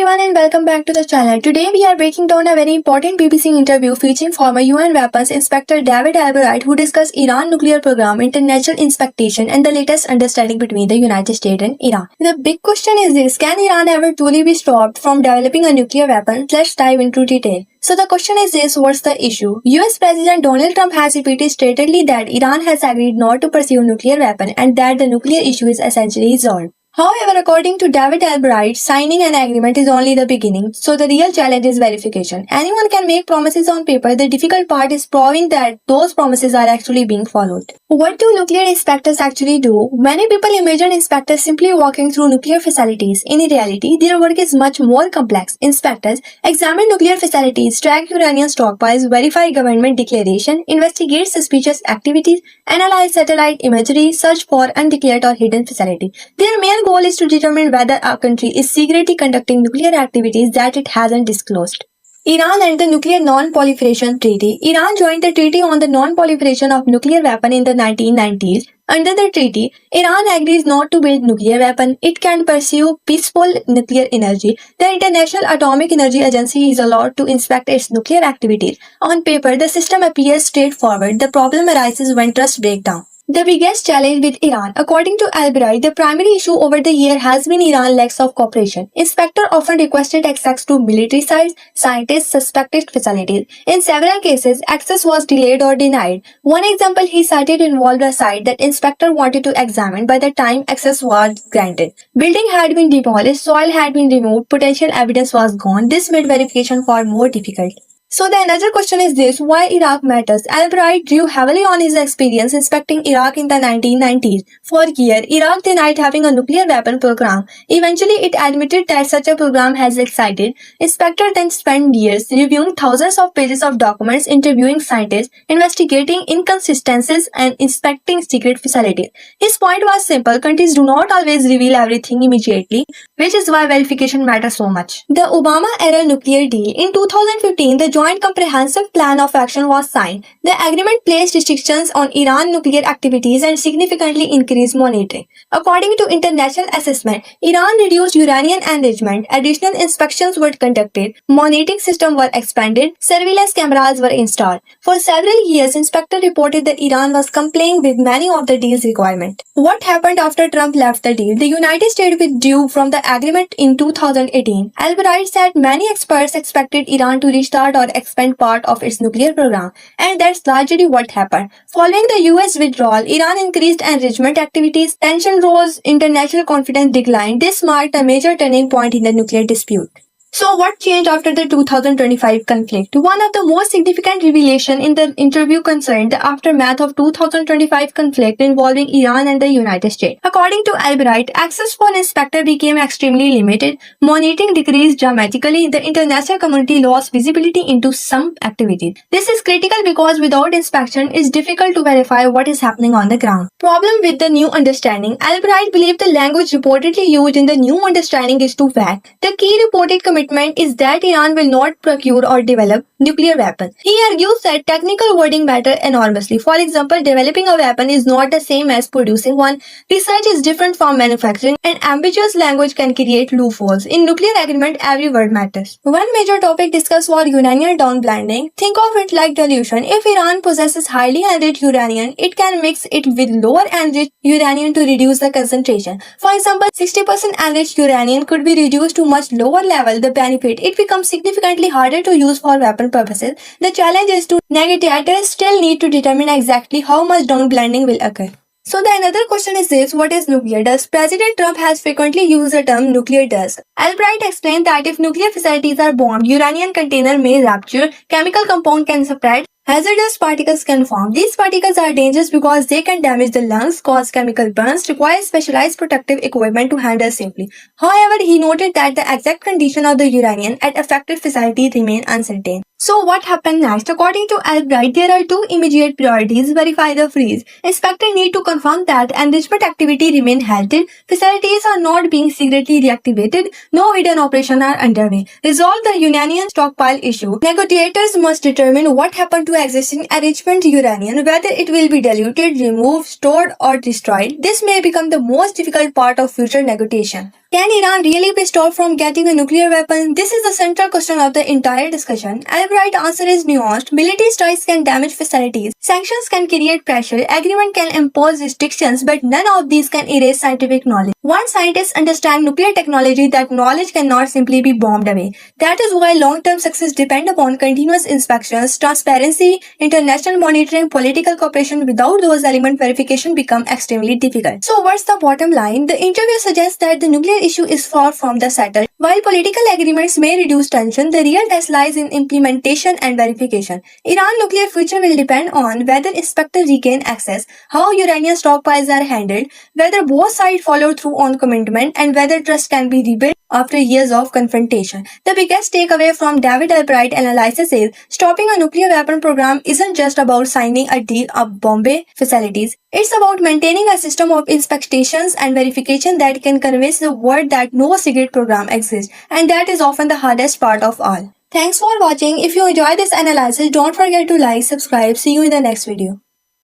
everyone and welcome back to the channel. Today we are breaking down a very important BBC interview featuring former UN Weapons Inspector David Albright, who discussed Iran nuclear program, international inspection and the latest understanding between the United States and Iran. The big question is this: can Iran ever truly be stopped from developing a nuclear weapon? Let's dive into detail. So the question is this: what's the issue? US President Donald Trump has repeated straightly that Iran has agreed not to pursue nuclear weapon and that the nuclear issue is essentially resolved. However, according to David Albright, signing an agreement is only the beginning, so the real challenge is verification. Anyone can make promises on paper. The difficult part is proving that those promises are actually being followed. What do nuclear inspectors actually do? Many people imagine inspectors simply walking through nuclear facilities. In reality, their work is much more complex. Inspectors examine nuclear facilities, track uranium stockpiles, verify government declaration, investigate suspicious activities, analyze satellite imagery, search for undeclared or hidden facilities. Their main goal is to determine whether a country is secretly conducting nuclear activities that it hasn't disclosed. Iran and the Nuclear Non-Proliferation Treaty. Iran joined the Treaty on the Non-Proliferation of Nuclear Weapons in the 1990s. Under the treaty, Iran agrees not to build nuclear weapons. It can pursue peaceful nuclear energy. The International Atomic Energy Agency is allowed to inspect its nuclear activities. On paper, the system appears straightforward. The problem arises when trust breaks down. The biggest challenge with Iran. According to Albright, the primary issue over the year has been Iran's lack of cooperation. Inspectors often requested access to military sites, scientists suspected facilities. In several cases, access was delayed or denied. One example he cited involved a site that inspector wanted to examine by the time access was granted. Building had been demolished, soil had been removed, potential evidence was gone. This made verification far more difficult. So the another question is this: why Iraq matters? Albright drew heavily on his experience inspecting Iraq in the 1990s. For years, Iraq denied having a nuclear weapon program. Eventually, it admitted that such a program has existed. Inspectors then spent years reviewing thousands of pages of documents, interviewing scientists, investigating inconsistencies, and inspecting secret facilities. His point was simple: countries do not always reveal everything immediately, which is why verification matters so much. The Obama-era nuclear deal. In 2015, the Joint Comprehensive Plan of Action was signed. The agreement placed restrictions on Iran nuclear activities and significantly increased monitoring. According to international assessment, Iran reduced uranium enrichment, additional inspections were conducted, monitoring systems were expanded, surveillance cameras were installed. For several years, inspectors reported that Iran was complying with many of the deal's requirements. What happened after Trump left the deal? The United States withdrew from the agreement in 2018. Albright said many experts expected Iran to restart or expand part of its nuclear program, and that's largely what happened. Following the US withdrawal, Iran increased enrichment activities, tension rose, international confidence declined. This marked a major turning point in the nuclear dispute. So what changed after the 2025 conflict? One of the most significant revelations in the interview concerned the aftermath of 2025 conflict involving Iran and the United States. According to Albright, access for inspectors became extremely limited, monitoring decreased dramatically, the international community lost visibility into some activities. This is critical because without inspection, it's difficult to verify what is happening on the ground. Problem with the new understanding. Albright believed the language reportedly used in the new understanding is too vague. The key reported commitment is that Iran will not procure or develop nuclear weapons. He argues that technical wording matters enormously. For example, developing a weapon is not the same as producing one. Research is different from manufacturing, and ambiguous language can create loopholes. In nuclear agreement, every word matters. One major topic discussed was uranium downblending. Think of it like dilution. If Iran possesses highly enriched uranium, it can mix it with lower enriched uranium to reduce the concentration. For example, 60% enriched uranium could be reduced to much lower level. The benefit: it becomes significantly harder to use for weapon purposes. The challenge is to negotiators still need to determine exactly how much downblending will occur. So the another question is this: what is nuclear dust? President Trump has frequently used the term nuclear dust. Albright explained that if nuclear facilities are bombed, uranium container may rupture, chemical compound can spread, hazardous particles can form. These particles are dangerous because they can damage the lungs, cause chemical burns, require specialized protective equipment to handle safely. However, he noted that the exact condition of the uranium at affected facilities remain uncertain. So what happened next? According to Albright, there are two immediate priorities: verify the freeze. Inspectors need to confirm that enrichment activity remain halted, facilities are not being secretly reactivated, no hidden operations are underway. Resolve the uranium stockpile issue. Negotiators must determine what happened to existing enrichment uranium, whether it will be diluted, removed, stored, or destroyed. This may become the most difficult part of future negotiation. Can Iran really be stopped from getting a nuclear weapon? This is the central question of the entire discussion. Albright's answer is nuanced. Military strikes can damage facilities. Sanctions can create pressure. Agreement can impose restrictions, but none of these can erase scientific knowledge. Once scientists understand nuclear technology, that knowledge cannot simply be bombed away. That is why long-term success depends upon continuous inspections, transparency, international monitoring, political cooperation. Without those elements, verification becomes extremely difficult. So what's the bottom line? The interview suggests that the nuclear issue is far from the settled. While political agreements may reduce tension, the real test lies in implementation and verification. Iran's nuclear future will depend on whether inspectors regain access, how uranium stockpiles are handled, whether both sides follow through on commitment, and whether trust can be rebuilt after years of confrontation. The biggest takeaway from David Albright's analysis is stopping a nuclear weapon program isn't just about signing a deal of Bombay facilities. It's about maintaining a system of inspections and verification that can convince the world that no secret program exists, and that is often the hardest part of all. Thanks for watching. If you enjoyed this analysis, don't forget to like, subscribe. See you in the next video.